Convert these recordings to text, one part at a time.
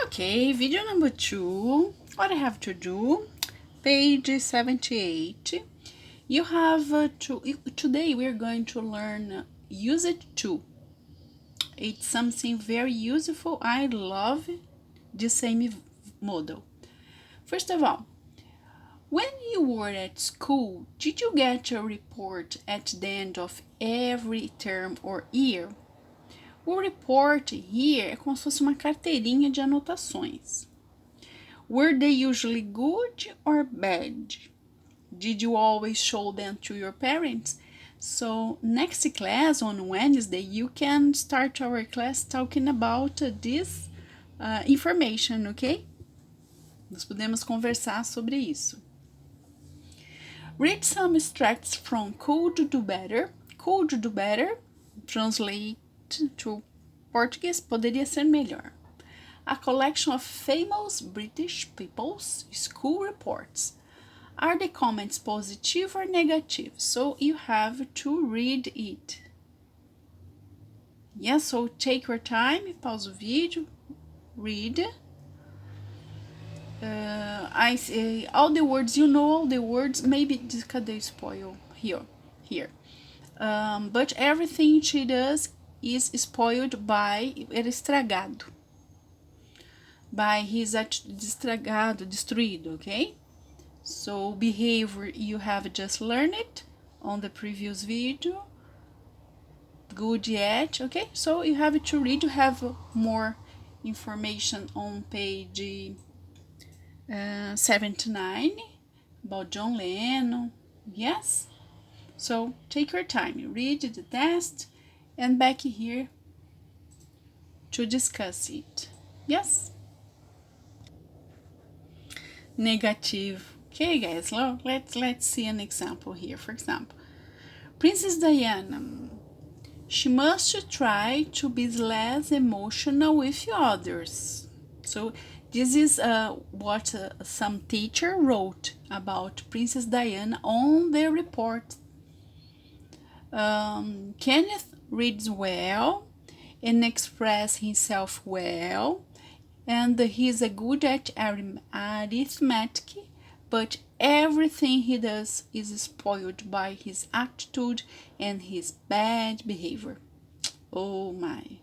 Okay, video number 2. What I have to do, page 78. You have today we're going to learn use it to. It's something very useful. I love the same model. First of all, when you were at school, did you get a report at the end of every term or year? O report here é como se fosse uma carteirinha de anotações. Were they usually good or bad? Did you always show them to your parents? So next class on Wednesday, you can start our class talking about this information, ok? Nós podemos conversar sobre isso. Read some extracts from Could Do Better. Could Do Better, translate to Português, poderia ser melhor. A collection of famous British people's school reports. Are the comments positive or negative? So you have to read it. Yes, so take your time, pause o vídeo, read. I say all the words, you know all the words, maybe cadê spoil? Here. But everything she does is spoiled by estragado. By his estragado, destruído, okay? So behavior you have just learned it on the previous video. Good yet, okay? So you have to read, you have more information on page 79 about John Lennon, yes? So take your time, read the test and back here to discuss it, yes? Negative. Okay, guys, let's see an example here. For example, Princess Diana, she must try to be less emotional with others. So this is what some teacher wrote about Princess Diana on their report. Kenneth reads well and expresses himself well, and he's a good at arithmetic, but everything he does is spoiled by his attitude and his bad behavior. Oh my.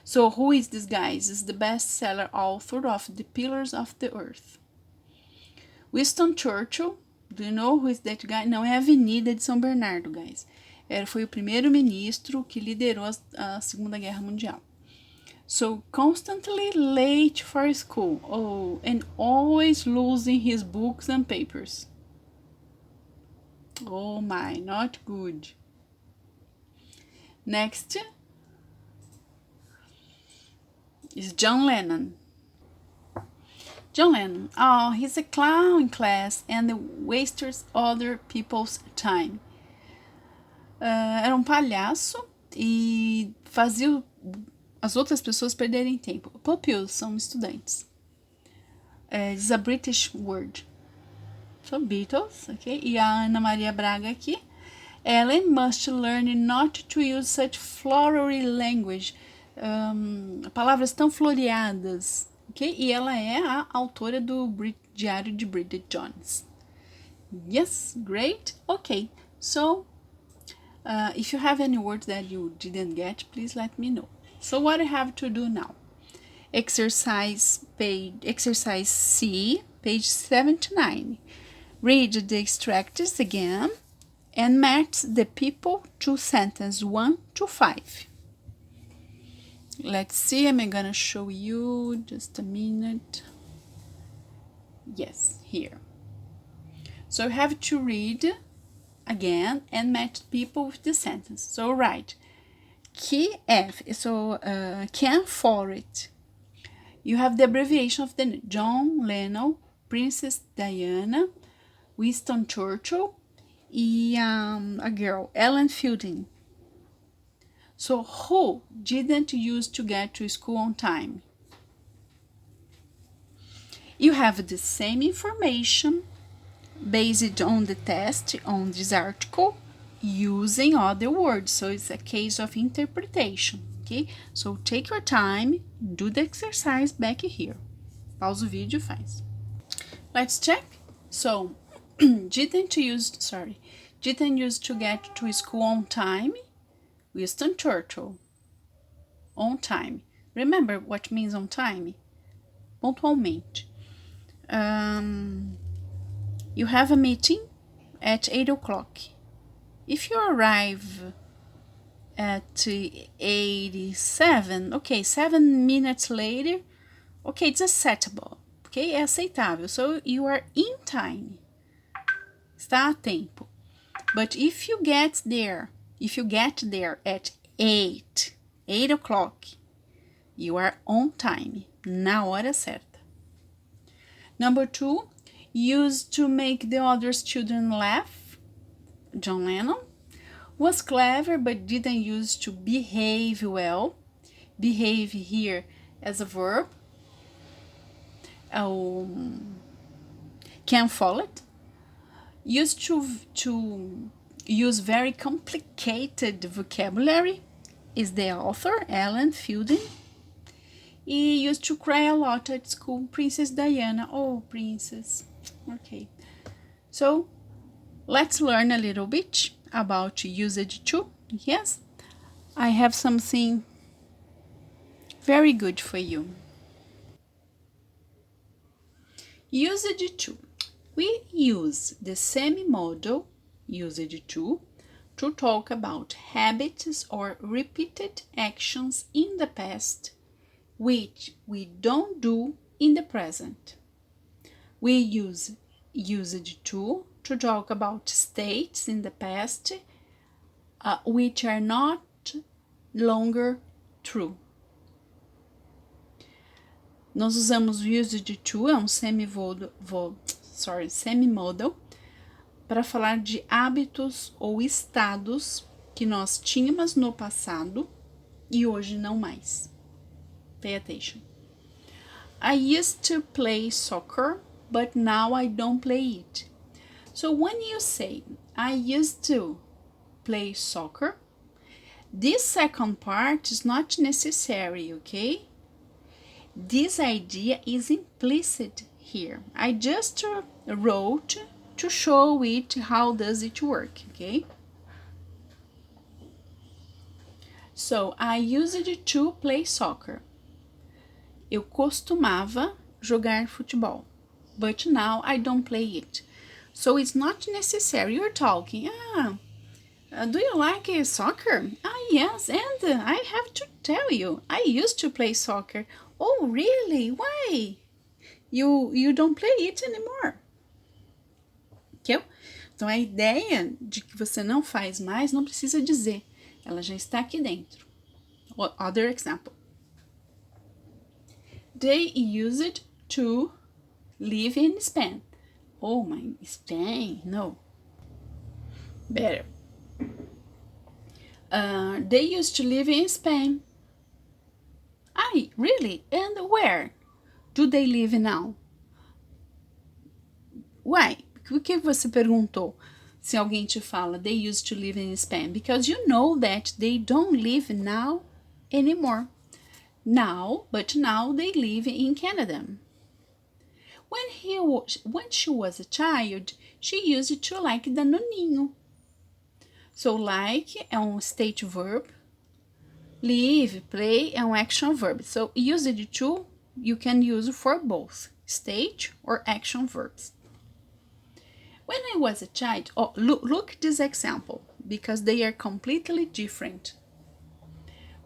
So who is this guy? This is the bestseller author of The Pillars of the Earth. Winston Churchill, do you know who is that guy? Não é a Avenida de São Bernardo, guys. Foi o primeiro-ministro que liderou a Segunda Guerra Mundial. So constantly late for school. Oh, and always losing his books and papers. Oh my, not good. Next is John Lennon. John Lennon. Oh, he's a clown in class and wastes other people's time. Era um palhaço e fazia as outras pessoas perderem tempo. Pupils são estudantes. This is a British word. So, Beatles, ok? E a Ana Maria Braga aqui. Ellen must learn not to use such flowery language. Palavras tão floreadas, ok? E ela é a autora do Diário de Bridget Jones. Yes, great. Ok, so if you have any words that you didn't get, please let me know. So what I have to do now? Exercise C, page 79. Read the extracts again and match the people to sentence 1 to 5. Let's see, I'm gonna show you just a minute. Yes, here. So you have to read again and match people with the sentence. So write KF, so can for it. You have the abbreviation of the John Lennon, Princess Diana, Winston Churchill, e a girl, Ellen Fielding. So who didn't used to get to school on time? You have the same information based on the test on this article using other words. So it's a case of interpretation, ok? So take your time, do the exercise back here. Pausa o vídeo e faz. Let's check. So, didn't use to get to school on time? Winston Churchill. On time. Remember what means on time? Pontualmente. You have a meeting at 8 o'clock. If you arrive at 87, okay, 7 minutes later, okay, it's acceptable, okay, é aceitável. So you are in time. Está a tempo. But if you get there at 8 o'clock, you are on time, na hora certa. Number 2, used to make the other children laugh. John Lennon. Was clever but didn't use to behave well. Behave here as a verb. Can follow it. Used to use very complicated vocabulary is the author, Ellen Fielding. He used to cry a lot at school. Princess Diana. Oh, princess. Okay. So, let's learn a little bit about usage to. Yes, I have something very good for you. Usage to. We use the semi-modal usage to talk about habits or repeated actions in the past which we don't do in the present. We use usage to talk about states in the past which are not longer true. Nós usamos o usage to, é um semi-modal, para falar de hábitos ou estados que nós tínhamos no passado e hoje não mais. Pay attention. I used to play soccer, but now I don't play it. So when you say, I used to play soccer, this second part is not necessary, okay? This idea is implicit here. I just wrote to show it how does it work, okay? So, I used to play soccer. Eu costumava jogar futebol, but now I don't play it. So it's not necessary. You're talking, do you like soccer? Yes, and I have to tell you, I used to play soccer. Oh, really? Why? You don't play it anymore. Okay? Então, a ideia de que você não faz mais não precisa dizer. Ela já está aqui dentro. Other example. They used to live in Spain. Oh, my, Spain? No. Better. They used to live in Spain. Really? And where do they live now? Why? Por que você perguntou se alguém te fala they used to live in Spain? Because you know that they don't live now anymore. But now they live in Canada. When she was a child, she used to like Danoninho. So like é um state verb. Live, play é um action verb. So used to, you can use for both state or action verbs. When I was a child, look this example because they are completely different.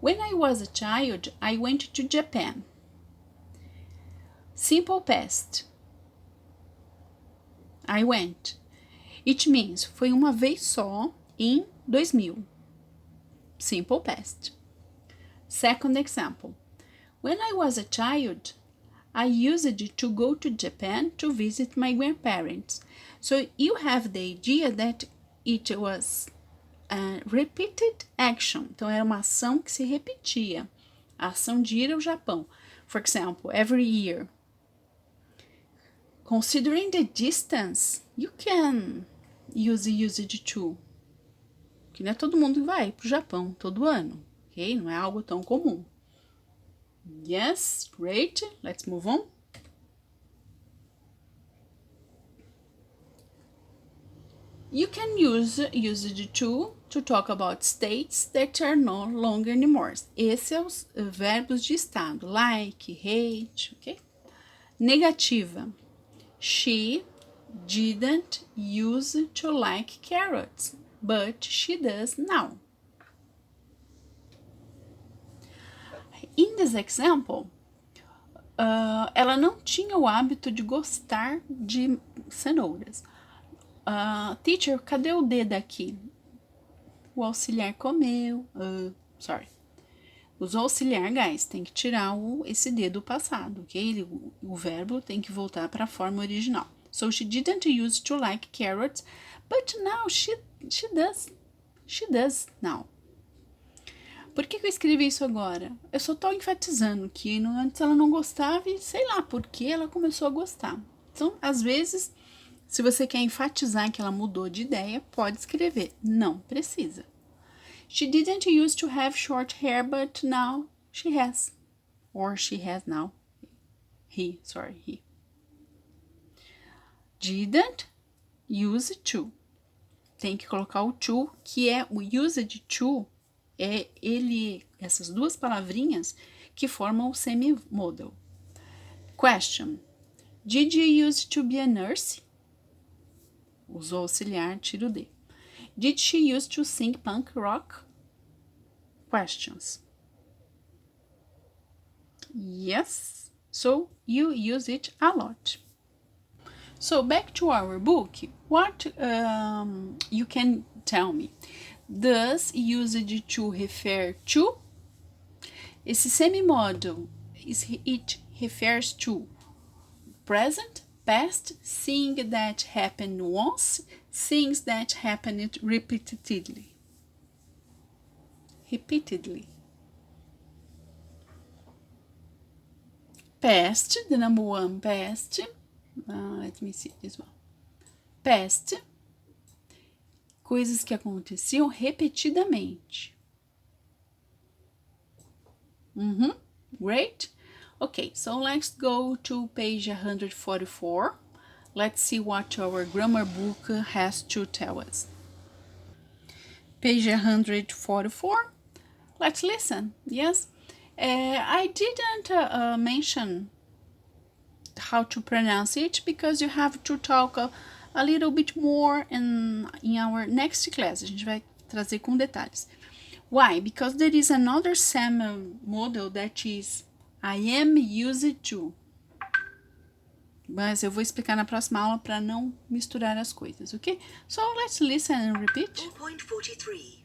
When I was a child, I went to Japan. Simple past. I went. It means foi uma vez só em 2000. Simple past. Second example. When I was a child, I used to go to Japan to visit my grandparents. So you have the idea that it was a repeated action. Então, era uma ação que se repetia. A ação de ir ao Japão. For example, every year. Considering the distance, you can use used to. Que não é todo mundo que vai para o Japão todo ano. ok? Não é algo tão comum. Yes, great. Let's move on. You can use used to talk about states that are no longer anymore. Esses são os verbos de estado, like, hate, ok? Negativa. She didn't use to like carrots, but she does now. In this example, ela não tinha o hábito de gostar de cenouras. Teacher, cadê o D daqui? O auxiliar comeu. Os auxiliar, guys, tem que tirar esse D do passado, ok? O verbo tem que voltar para a forma original. So she didn't use to like carrots, but now she does. She does now. Por que eu escrevi isso agora? Eu só tô enfatizando que antes ela não gostava e sei lá por que ela começou a gostar. Então, às vezes, se você quer enfatizar que ela mudou de ideia, pode escrever. Não precisa. She didn't used to have short hair, but now she has. Or she has now. He. Didn't use to. Tem que colocar o to, que é o used to. É essas duas palavrinhas que formam o semi-modal. Question. Did you used to be a nurse? Usou auxiliar, tira o D. Did she used to sing punk rock? Questions. Yes. So you use it a lot. So back to our book. What you can tell me? Does used to refer to? Esse semi-modal, it refers to present, past, thing that happened once, things that happened repeatedly. Past, the number one, past. Let me see this one. Past. Coisas que aconteciam repetidamente. Great. Okay, so let's go to page 144. Let's see what our grammar book has to tell us. Page 144. Let's listen. Yes. I didn't mention how to pronounce it because you have to talk a little bit more in our next class. A gente vai trazer com detalhes. Why? Because there is another semi-modal that is I am used to. Mas eu vou explicar na próxima aula para não misturar as coisas, ok? So let's listen and repeat. 4.43.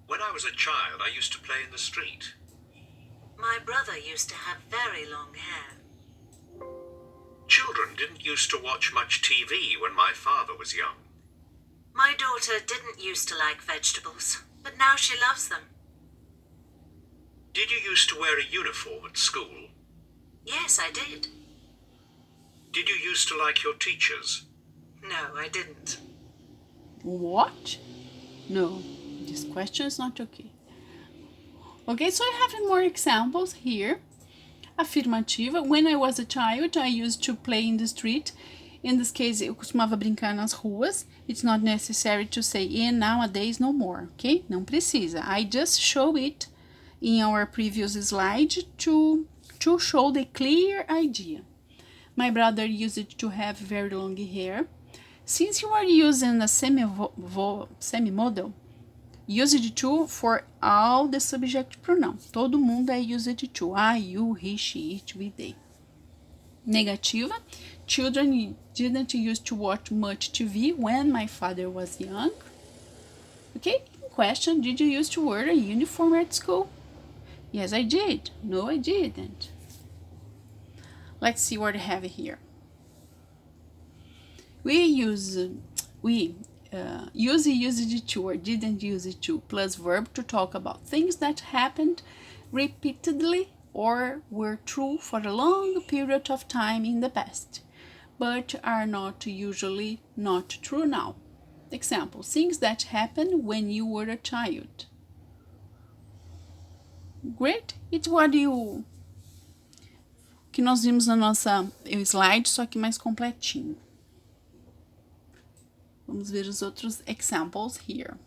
When I was a child, I used to play in the street. My brother used to have very long hair. Children didn't used to watch much TV when my father was young. My daughter didn't used to like vegetables, but now she loves them. Did you used to wear a uniform at school? Yes, I did. Did you used to like your teachers? No, I didn't. What? No, this question is not okay. Okay, so I have more examples here. Afirmativa. When I was a child, I used to play in the street. In this case, eu costumava brincar nas ruas. It's not necessary to say and nowadays no more, ok? Não precisa. I just show it in our previous slide to show the clear idea. My brother used to have very long hair. Since you are using a semi-modal, used to for all the subject pronoun. Todo mundo é used to. I, you, he, she, it, we, they. Negativa. Children didn't used to watch much TV when my father was young. Okay. Question. Did you used to wear a uniform at school? Yes, I did. No, I didn't. Let's see what I have here. We use used to or didn't use it to plus verb to talk about things that happened repeatedly or were true for a long period of time in the past, but are not usually not true now. Example, things that happened when you were a child. Great. It's what you... que nós vimos na nossa slide, só que mais completinho. Vamos ver os outros examples here.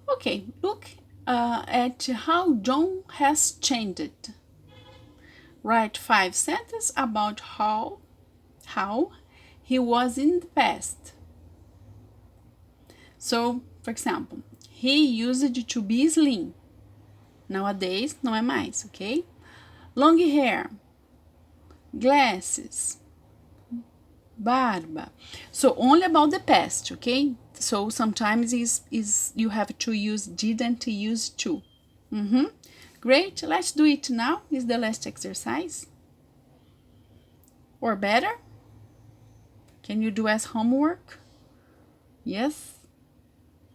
Okay, look at how John has changed. Write 5 sentences about how he was in the past. So, for example, he used to be slim. Nowadays, não é mais, okay? Long hair, glasses, barba. So, only about the past, okay? So, sometimes is you have to use didn't use to. Great, let's do it now. Is the last exercise. Or better? Can you do as homework? Yes?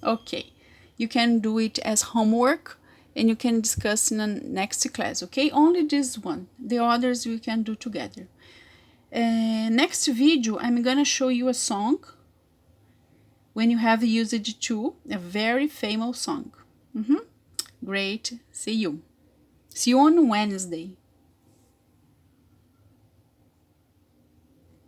Okay. You can do it as homework and you can discuss in the next class, okay? Only this one. The others we can do together. Next video, I'm gonna show you a song when you have used to, a very famous song. Great. See you. See you on Wednesday.